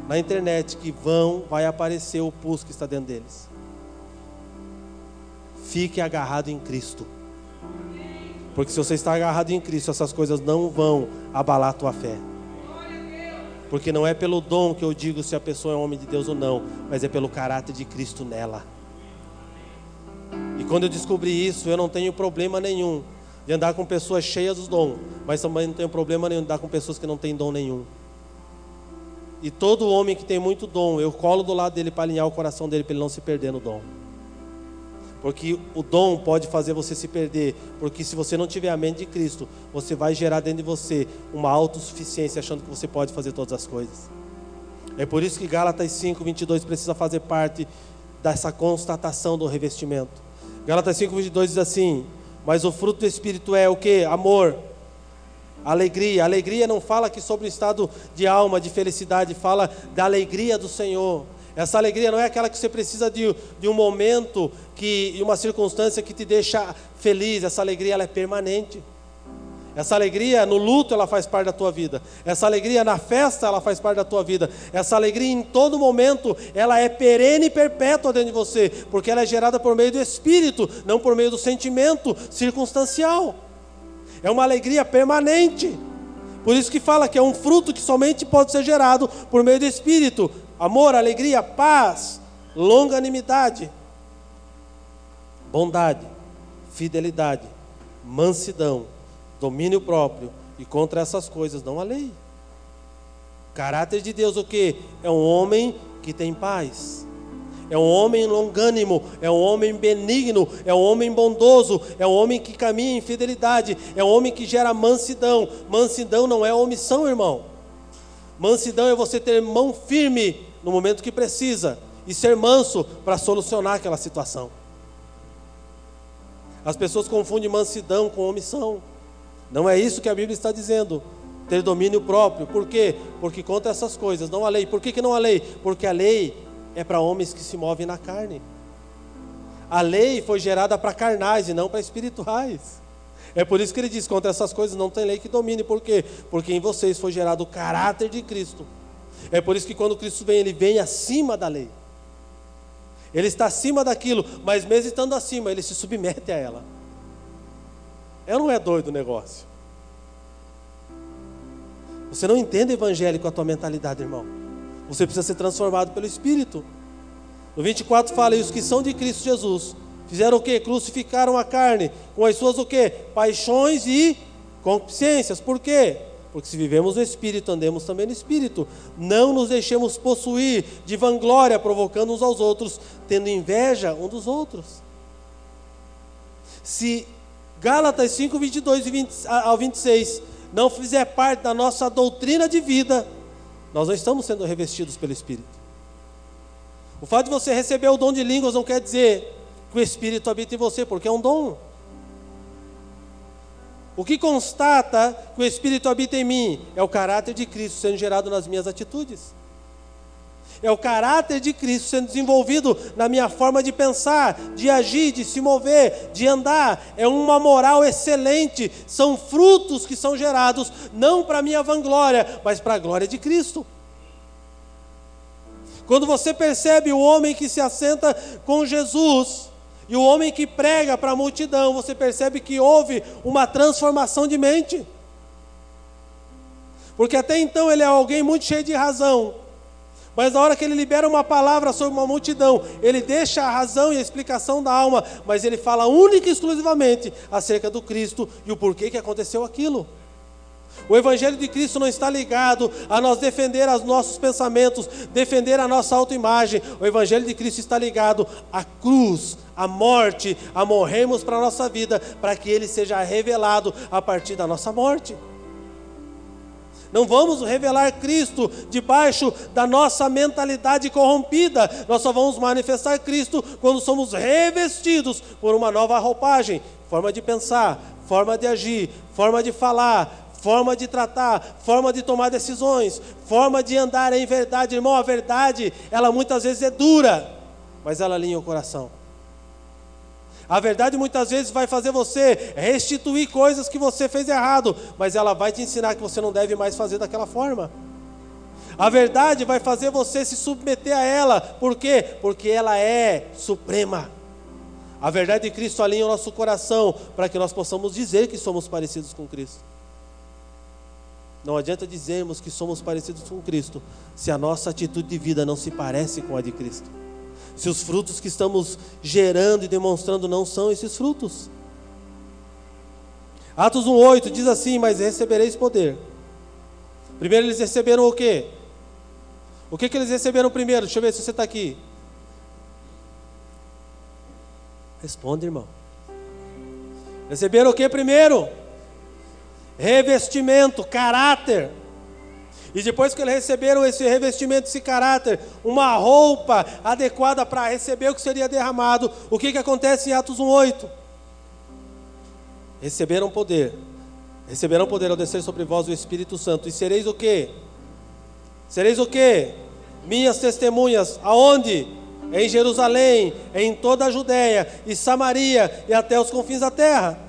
na internet que vai aparecer o pus que está dentro deles. Fique agarrado em Cristo. Porque se você está agarrado em Cristo, essas coisas não vão abalar a tua fé. Porque não é pelo dom que eu digo se a pessoa é homem de Deus ou não, mas é pelo caráter de Cristo nela. E quando eu descobri isso, eu não tenho problema nenhum de andar com pessoas cheias dos dons, mas também não tenho problema nenhum de andar com pessoas que não têm dom nenhum. E todo homem que tem muito dom, eu colo do lado dele para alinhar o coração dele, para ele não se perder no dom. Porque o dom pode fazer você se perder, porque se você não tiver a mente de Cristo, você vai gerar dentro de você uma autossuficiência, achando que você pode fazer todas as coisas. É por isso que Gálatas 5:22 precisa fazer parte dessa constatação do revestimento. Gálatas 5:22 diz assim, mas o fruto do Espírito é o quê? Amor, alegria. Alegria não fala aqui sobre o estado de alma, de felicidade, fala da alegria do Senhor. Essa alegria não é aquela que você precisa de um momento, de uma circunstância que te deixa feliz. Essa alegria ela é permanente. Essa alegria no luto ela faz parte da tua vida. Essa alegria na festa ela faz parte da tua vida. Essa alegria em todo momento ela é perene e perpétua dentro de você, porque ela é gerada por meio do Espírito, não por meio do sentimento circunstancial. É uma alegria permanente. Por isso que fala que é um fruto que somente pode ser gerado por meio do Espírito. Amor, alegria, paz, longanimidade, bondade, fidelidade, mansidão, domínio próprio, e contra essas coisas não há lei. Caráter de Deus o quê? É um homem que tem paz, é um homem longânimo, é um homem benigno, é um homem bondoso, é um homem que caminha em fidelidade, é um homem que gera mansidão. Mansidão não é omissão, irmão. Mansidão é você ter mão firme no momento que precisa e ser manso para solucionar aquela situação. As pessoas confundem mansidão com omissão. Não é isso que a Bíblia está dizendo. Ter domínio próprio. Por quê? Porque contra essas coisas não há lei. Por que não há lei? Porque a lei é para homens que se movem na carne. A lei foi gerada para carnais e não para espirituais. É por isso que ele diz, contra essas coisas não tem lei que domine. Por quê? Porque em vocês foi gerado o caráter de Cristo. É por isso que quando Cristo vem, ele vem acima da lei. Ele está acima daquilo, mas mesmo estando acima, ele se submete a ela. Não é doido o negócio. Você não entende o evangelho com a tua mentalidade, irmão. Você precisa ser transformado pelo Espírito. No 24 fala, e os que são de Cristo Jesus fizeram o quê? Crucificaram a carne com as suas o quê? Paixões e concupiscências. Por quê? Porque se vivemos no Espírito, andemos também no Espírito. Não nos deixemos possuir de vanglória, provocando uns aos outros, tendo inveja um dos outros. Se Gálatas 5:22 ao 26 não fizer parte da nossa doutrina de vida, nós não estamos sendo revestidos pelo Espírito. O fato de você receber o dom de línguas não quer dizer que o Espírito habita em você, porque é um dom. O que constata que o Espírito habita em mim é o caráter de Cristo sendo gerado nas minhas atitudes. É o caráter de Cristo sendo desenvolvido na minha forma de pensar, de agir, de se mover, de andar. É uma moral excelente. São frutos que são gerados não para a minha vanglória, mas para a glória de Cristo. Quando você percebe o homem que se assenta com Jesus e o homem que prega para a multidão, você percebe que houve uma transformação de mente. Porque até então ele é alguém muito cheio de razão. Mas na hora que ele libera uma palavra sobre uma multidão, ele deixa a razão e a explicação da alma, mas ele fala única e exclusivamente acerca do Cristo e o porquê que aconteceu aquilo. O Evangelho de Cristo não está ligado a nós defender os nossos pensamentos, defender a nossa autoimagem. O Evangelho de Cristo está ligado à cruz, à morte, a morrermos para a nossa vida, para que Ele seja revelado a partir da nossa morte. Não vamos revelar Cristo debaixo da nossa mentalidade corrompida. Nós só vamos manifestar Cristo quando somos revestidos por uma nova roupagem. Forma de pensar, forma de agir, forma de falar, forma de tratar, forma de tomar decisões, forma de andar em verdade. Irmão, a verdade, ela muitas vezes é dura, mas ela alinha o coração. A verdade muitas vezes vai fazer você restituir coisas que você fez errado, mas ela vai te ensinar que você não deve mais fazer daquela forma. A verdade vai fazer você se submeter a ela. Por quê? Porque ela é suprema. A verdade de Cristo alinha o nosso coração para que nós possamos dizer que somos parecidos com Cristo. Não adianta dizermos que somos parecidos com Cristo se a nossa atitude de vida não se parece com a de Cristo. Se os frutos que estamos gerando e demonstrando não são esses frutos. Atos 1:8 diz assim: mas recebereis poder. Primeiro eles receberam o quê? O que eles receberam primeiro? Deixa eu ver se você está aqui. Responde, irmão. Receberam o que primeiro? Revestimento, caráter. E depois que eles receberam esse revestimento, esse caráter, uma roupa adequada para receber o que seria derramado, o que acontece em Atos 1:8? Receberam poder ao descer sobre vós o Espírito Santo, e sereis o quê? Sereis o quê? Minhas testemunhas, aonde? Em Jerusalém, em toda a Judéia e Samaria e até os confins da terra.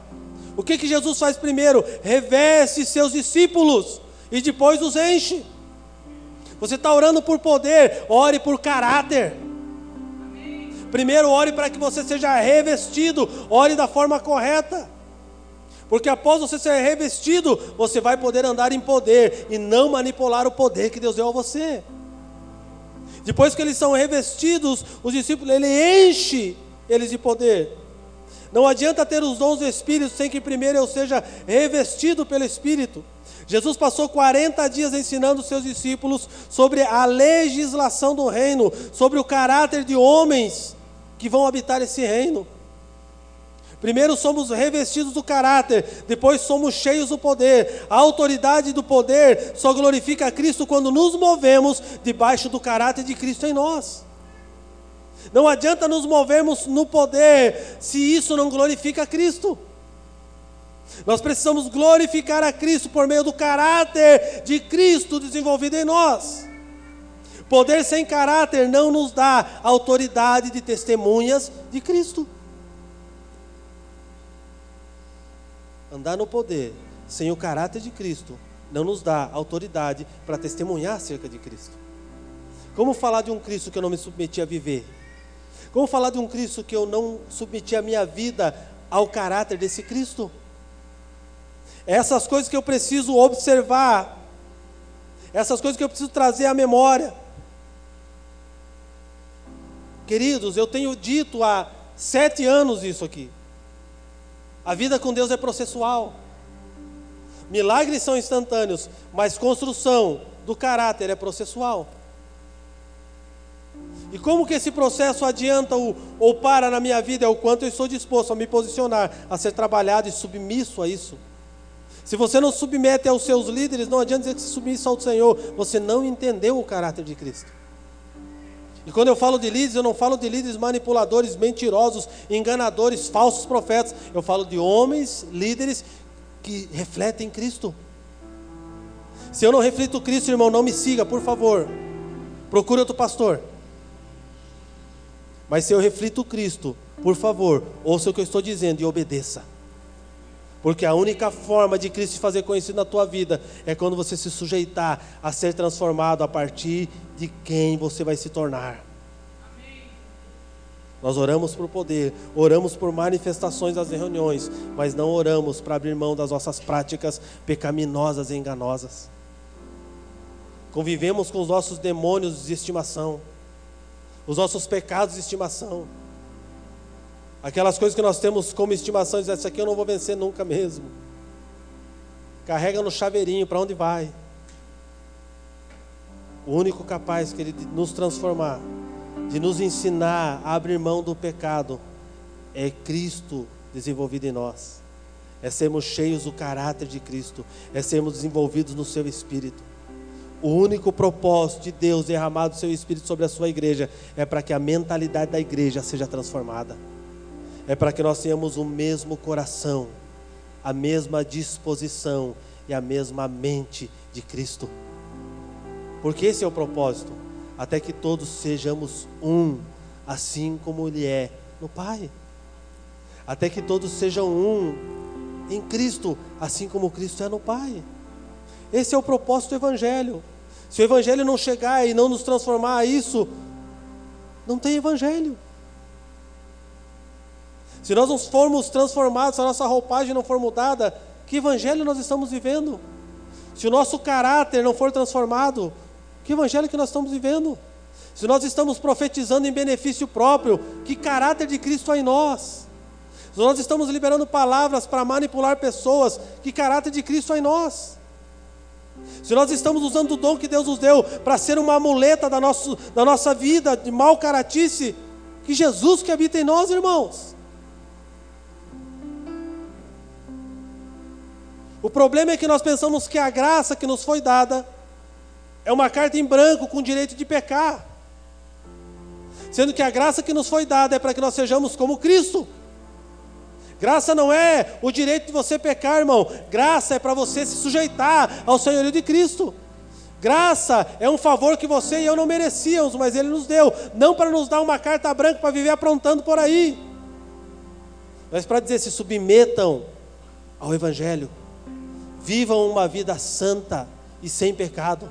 O que Jesus faz primeiro? Reveste seus discípulos e depois os enche. Você está orando por poder, ore por caráter. Primeiro ore para que você seja revestido, ore da forma correta. Porque após você ser revestido, você vai poder andar em poder e não manipular o poder que Deus deu a você. Depois que eles são revestidos, os discípulos, Ele enche eles de poder. Não adianta ter os dons do Espírito sem que primeiro eu seja revestido pelo Espírito. Jesus passou 40 dias ensinando os seus discípulos sobre a legislação do reino, sobre o caráter de homens que vão habitar esse reino. Primeiro somos revestidos do caráter, depois somos cheios do poder. A autoridade do poder só glorifica a Cristo quando nos movemos debaixo do caráter de Cristo em nós. Não adianta nos movermos no poder se isso não glorifica a Cristo. Nós precisamos glorificar a Cristo por meio do caráter de Cristo desenvolvido em nós. Poder sem caráter não nos dá autoridade de testemunhas de Cristo. Andar no poder sem o caráter de Cristo não nos dá autoridade para testemunhar acerca de Cristo. Como falar de um Cristo que eu não me submeti a viver? Como falar de um Cristo que eu não submeti a minha vida ao caráter desse Cristo? Essas coisas que eu preciso observar, essas coisas que eu preciso trazer à memória. Queridos, eu tenho dito há 7 anos isso aqui. A vida com Deus é processual. Milagres são instantâneos, mas construção do caráter é processual. E como que esse processo adianta ou para na minha vida? É o quanto eu estou disposto a me posicionar, a ser trabalhado e submisso a isso. Se você não submete aos seus líderes, não adianta dizer que se submisse ao Senhor, você não entendeu o caráter de Cristo. E quando eu falo de líderes, eu não falo de líderes manipuladores, mentirosos, enganadores, falsos profetas. Eu falo de homens, líderes, que refletem Cristo. Se eu não reflito Cristo, irmão, não me siga, por favor. Procure outro pastor. Mas se eu reflito Cristo, por favor, ouça o que eu estou dizendo e obedeça. Porque a única forma de Cristo se fazer conhecido na tua vida é quando você se sujeitar a ser transformado a partir de quem você vai se tornar. Nós oramos por poder, oramos por manifestações das reuniões, mas não oramos para abrir mão das nossas práticas pecaminosas e enganosas. Convivemos com os nossos demônios de estimação, os nossos pecados de estimação, aquelas coisas que nós temos como estimação, dizer, isso aqui eu não vou vencer nunca mesmo. Carrega no chaveirinho, para onde vai? O único capaz de nos transformar, de nos ensinar a abrir mão do pecado, é Cristo desenvolvido em nós. É sermos cheios do caráter de Cristo, é sermos desenvolvidos no seu Espírito. O único propósito de Deus derramado do seu Espírito sobre a sua igreja é para que a mentalidade da igreja seja transformada. É para que nós tenhamos o mesmo coração, a mesma disposição e a mesma mente de Cristo. Porque esse é o propósito, até que todos sejamos um, assim como Ele é no Pai. Até que todos sejam um em Cristo, assim como Cristo é no Pai. Esse é o propósito do Evangelho. Se o Evangelho não chegar e não nos transformar a isso, não tem Evangelho. Se nós não formos transformados, se a nossa roupagem não for mudada, que Evangelho nós estamos vivendo? Se o nosso caráter não for transformado, que Evangelho que nós estamos vivendo? Se nós estamos profetizando em benefício próprio, que caráter de Cristo há em nós? Se nós estamos liberando palavras para manipular pessoas, que caráter de Cristo há em nós? Se nós estamos usando o dom que Deus nos deu para ser uma muleta da nossa vida de mau caratice, que Jesus que habita em nós, irmãos. O problema é que nós pensamos que a graça que nos foi dada é uma carta em branco com direito de pecar, sendo que a graça que nos foi dada é para que nós sejamos como Cristo. Graça não é o direito de você pecar, irmão. Graça é para você se sujeitar ao senhorio de Cristo. Graça é um favor que você e eu não merecíamos, mas Ele nos deu, não para nos dar uma carta branca para viver aprontando por aí, mas para dizer, se submetam ao Evangelho, vivam uma vida santa e sem pecado,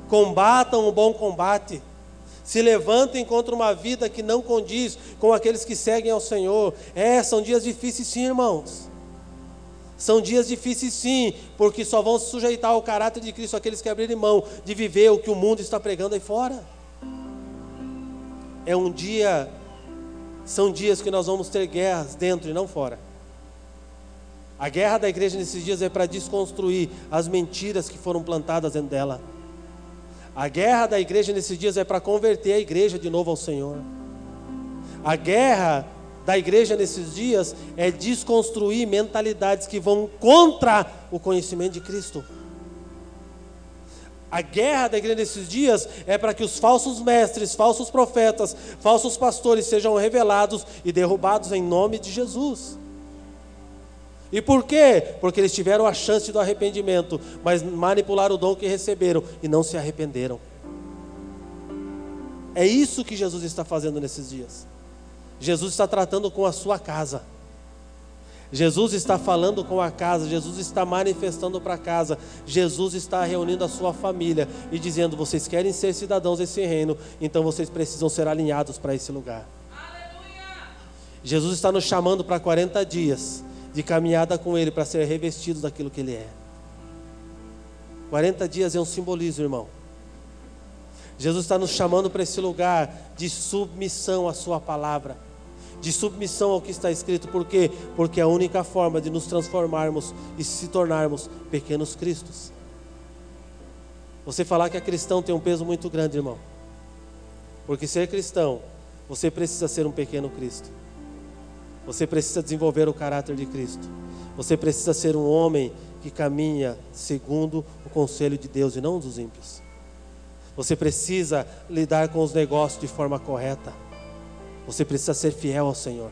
combatam o bom combate, se levantem contra uma vida que não condiz com aqueles que seguem ao Senhor. São dias difíceis sim, irmãos. São dias difíceis sim, porque só vão se sujeitar ao caráter de Cristo aqueles que abrirem mão de viver o que o mundo está pregando aí fora. São dias que nós vamos ter guerras dentro e não fora. A guerra da igreja nesses dias é para desconstruir as mentiras que foram plantadas dentro dela. A guerra da igreja nesses dias é para converter a igreja de novo ao Senhor. A guerra da igreja nesses dias é desconstruir mentalidades que vão contra o conhecimento de Cristo. A guerra da igreja nesses dias é para que os falsos mestres, falsos profetas, falsos pastores sejam revelados e derrubados em nome de Jesus. E por quê? Porque eles tiveram a chance do arrependimento, mas manipularam o dom que receberam e não se arrependeram. É isso que Jesus está fazendo nesses dias. Jesus está tratando com a sua casa. Jesus está falando com a casa, Jesus está manifestando para a casa, Jesus está reunindo a sua família e dizendo, vocês querem ser cidadãos desse reino, então vocês precisam ser alinhados para esse lugar. Aleluia! Jesus está nos chamando para 40 dias de caminhada com Ele, para ser revestidos daquilo que Ele é. 40 dias é um simbolismo, irmão. Jesus está nos chamando para esse lugar de submissão à sua palavra, de submissão ao que está escrito. Por quê? Porque é a única forma de nos transformarmos e se tornarmos pequenos cristos. Você falar que é cristão tem um peso muito grande, irmão, porque ser cristão, você precisa ser um pequeno Cristo. Você precisa desenvolver o caráter de Cristo. Você precisa ser um homem que caminha segundo o conselho de Deus e não dos ímpios. Você precisa lidar com os negócios de forma correta. Você precisa ser fiel ao Senhor.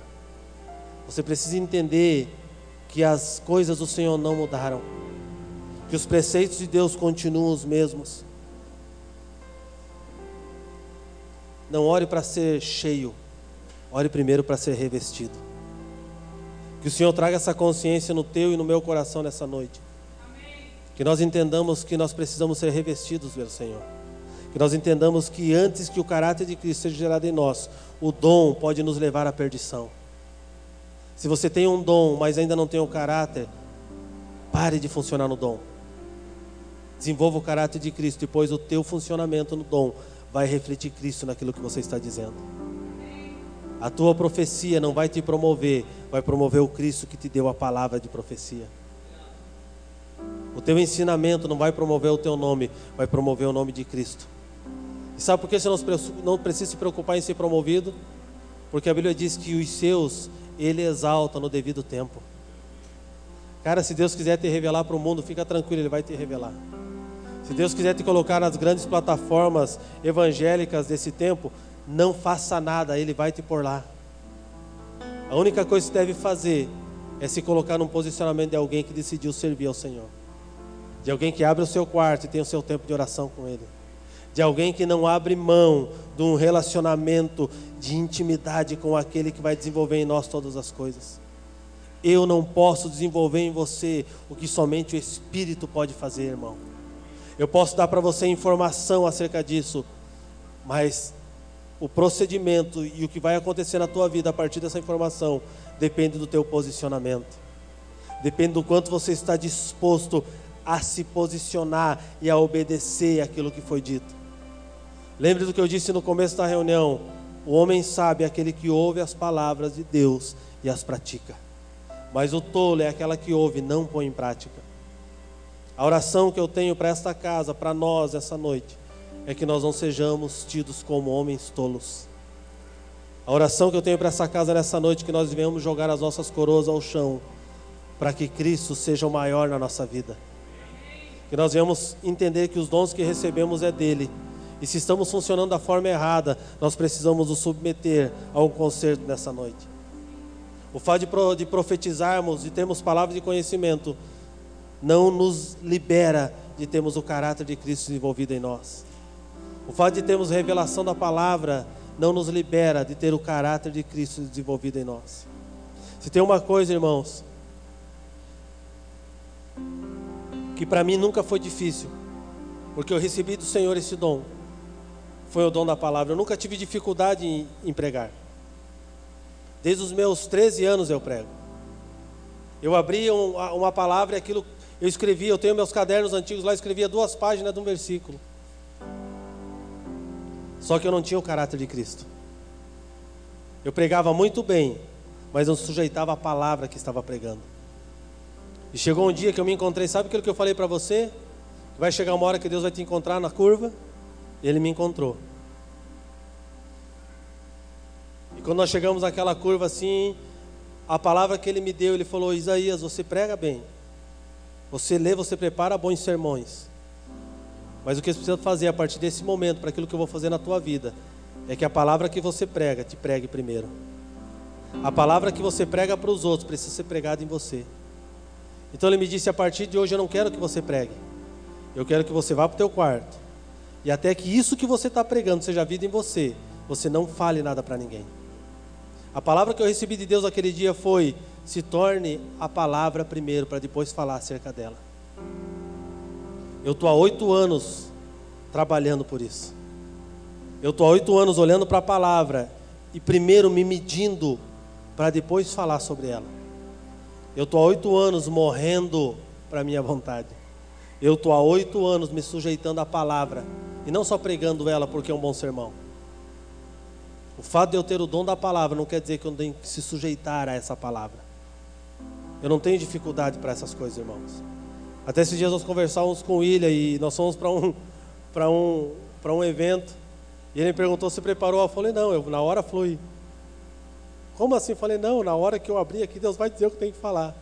Você precisa entender que as coisas do Senhor não mudaram, que os preceitos de Deus continuam os mesmos. Não ore para ser cheio, ore primeiro para ser revestido. Que o Senhor traga essa consciência no teu e no meu coração nessa noite. Que nós entendamos que nós precisamos ser revestidos pelo Senhor. Que nós entendamos que antes que o caráter de Cristo seja gerado em nós, o dom pode nos levar à perdição. Se você tem um dom, mas ainda não tem o caráter, pare de funcionar no dom. Desenvolva o caráter de Cristo, depois o teu funcionamento no dom vai refletir Cristo naquilo que você está dizendo. A tua profecia não vai te promover, vai promover o Cristo que te deu a palavra de profecia. O teu ensinamento não vai promover o teu nome, vai promover o nome de Cristo. E sabe por que você não precisa se preocupar em ser promovido? Porque a Bíblia diz que os seus, Ele exalta no devido tempo. Cara, se Deus quiser te revelar para o mundo, fica tranquilo, Ele vai te revelar. Se Deus quiser te colocar nas grandes plataformas evangélicas desse tempo, não faça nada, Ele vai te pôr lá. A única coisa que você deve fazer é se colocar num posicionamento de alguém que decidiu servir ao Senhor. De alguém que abre o seu quarto e tem o seu tempo de oração com Ele. De alguém que não abre mão de um relacionamento de intimidade com aquele que vai desenvolver em nós todas as coisas. Eu não posso desenvolver em você o que somente o Espírito pode fazer, irmão. Eu posso dar para você informação acerca disso, mas o procedimento e o que vai acontecer na tua vida a partir dessa informação depende do teu posicionamento. Depende do quanto você está disposto a se posicionar e a obedecer aquilo que foi dito. Lembre do que eu disse no começo da reunião: o homem sábio é aquele que ouve as palavras de Deus e as pratica, mas o tolo é aquela que ouve e não põe em prática. A oração que eu tenho para esta casa, para nós essa noite, é que nós não sejamos tidos como homens tolos. A oração que eu tenho para essa casa nessa noite é que nós venhamos jogar as nossas coroas ao chão, para que Cristo seja o maior na nossa vida. Que nós venhamos entender que os dons que recebemos é dele. E se estamos funcionando da forma errada, nós precisamos nos submeter a um conserto nessa noite. O fato de profetizarmos, de termos palavras de conhecimento, não nos libera de termos o caráter de Cristo desenvolvido em nós. O fato de termos revelação da palavra não nos libera de ter o caráter de Cristo desenvolvido em nós. Se tem uma coisa, irmãos, que para mim nunca foi difícil, porque eu recebi do Senhor esse dom, foi o dom da palavra. Eu nunca tive dificuldade em pregar. Desde os meus 13 anos eu prego. Eu abria uma palavra e aquilo eu escrevia. Eu tenho meus cadernos antigos lá, escrevia 2 páginas de um versículo. Só que eu não tinha o caráter de Cristo. Eu pregava muito bem, mas não sujeitava a palavra que estava pregando. E chegou um dia que eu me encontrei, sabe aquilo que eu falei para você? Vai chegar uma hora que Deus vai te encontrar na curva. Ele me encontrou. E quando nós chegamos naquela curva assim, a palavra que Ele me deu, Ele falou: Isaías, você prega bem. Você lê, você prepara bons sermões. Mas o que você precisa fazer a partir desse momento, para aquilo que eu vou fazer na tua vida, é que a palavra que você prega, te pregue primeiro. A palavra que você prega para os outros, precisa ser pregada em você. Então Ele me disse: a partir de hoje eu não quero que você pregue. Eu quero que você vá para o teu quarto. E até que isso que você está pregando seja vida em você, você não fale nada para ninguém. A palavra que eu recebi de Deus aquele dia foi: se torne a palavra primeiro, para depois falar acerca dela. Eu estou há 8 anos trabalhando por isso. Eu estou há 8 anos olhando para a palavra e primeiro me medindo para depois falar sobre ela. Eu estou há 8 anos morrendo para a minha vontade. Eu estou há 8 anos me sujeitando à palavra e não só pregando ela porque é um bom sermão. O fato de eu ter o dom da palavra não quer dizer que eu tenho que se sujeitar a essa palavra. Eu não tenho dificuldade para essas coisas, irmãos. Até esses dias nós conversávamos com o William e nós fomos para um evento. E ele me perguntou se preparou. Eu falei: não, eu na hora flui. Como assim? Eu falei: não, na hora que eu abrir aqui, Deus vai dizer o que tem que falar.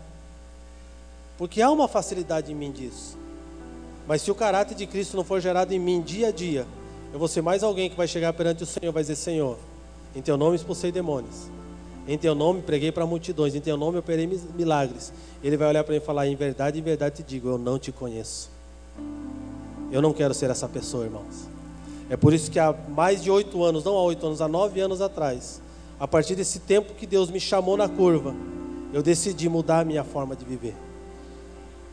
Porque há uma facilidade em mim disso. Mas se o caráter de Cristo não for gerado em mim dia a dia, eu vou ser mais alguém que vai chegar perante o Senhor e vai dizer: Senhor, em teu nome expulsei demônios, Em teu nome preguei para multidões, em teu nome eu operei milagres. Ele vai olhar para mim e falar: em verdade te digo, eu não te conheço. Eu não quero ser essa pessoa, irmãos. É por isso que há mais de 8 anos, não há 8 anos, há 9 anos atrás, a partir desse tempo que Deus me chamou na curva, eu decidi mudar a minha forma de viver.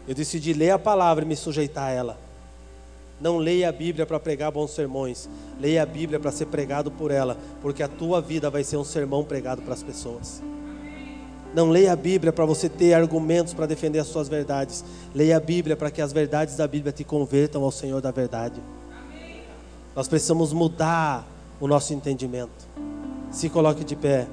Eu decidi ler a palavra e me sujeitar a ela. Não leia a Bíblia para pregar bons sermões. Leia a Bíblia para ser pregado por ela, porque a tua vida vai ser um sermão pregado para as pessoas. Não leia a Bíblia para você ter argumentos para defender as suas verdades. Leia a Bíblia para que as verdades da Bíblia te convertam ao Senhor da verdade. Nós precisamos mudar o nosso entendimento. Se coloque de pé.